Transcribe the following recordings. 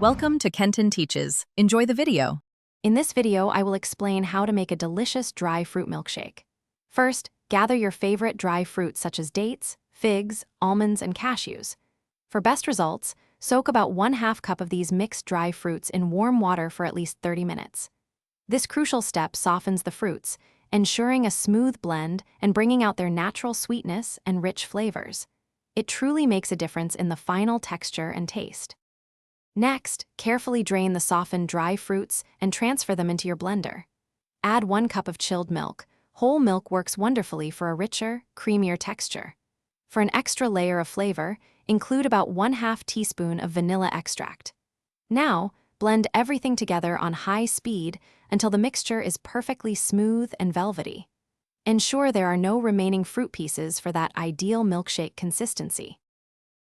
Welcome to Kenton Teaches. Enjoy the video. In this video, I will explain how to make a delicious dry fruit milkshake. First, gather your favorite dry fruits such as dates, figs, almonds, and cashews. For best results, soak about 1/2 cup of these mixed dry fruits in warm water for at least 30 minutes. This crucial step softens the fruits, ensuring a smooth blend and bringing out their natural sweetness and rich flavors. It truly makes a difference in the final texture and taste. Next, carefully drain the softened dry fruits and transfer them into your blender. Add 1 cup of chilled milk. Whole milk works wonderfully for a richer, creamier texture. For an extra layer of flavor, include about 1/2 teaspoon of vanilla extract. Now, blend everything together on high speed until the mixture is perfectly smooth and velvety. Ensure there are no remaining fruit pieces for that ideal milkshake consistency.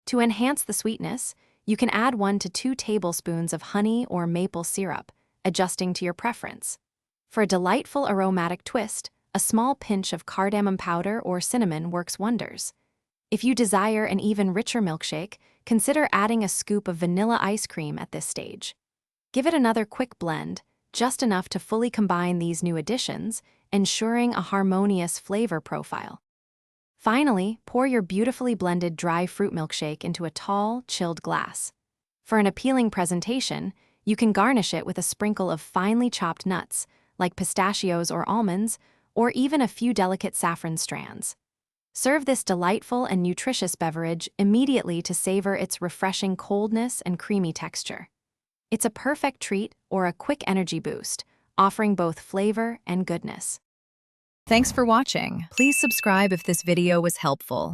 To enhance the sweetness, you can add 1 to 2 tablespoons of honey or maple syrup, adjusting to your preference. For a delightful aromatic twist, a small pinch of cardamom powder or cinnamon works wonders. If you desire an even richer milkshake, consider adding a scoop of vanilla ice cream at this stage. Give it another quick blend, just enough to fully combine these new additions, ensuring a harmonious flavor profile. Finally, pour your beautifully blended dry fruit milkshake into a tall, chilled glass. For an appealing presentation, you can garnish it with a sprinkle of finely chopped nuts, like pistachios or almonds, or even a few delicate saffron strands. Serve this delightful and nutritious beverage immediately to savor its refreshing coldness and creamy texture. It's a perfect treat or a quick energy boost, offering both flavor and goodness. Thanks for watching. Please subscribe if this video was helpful.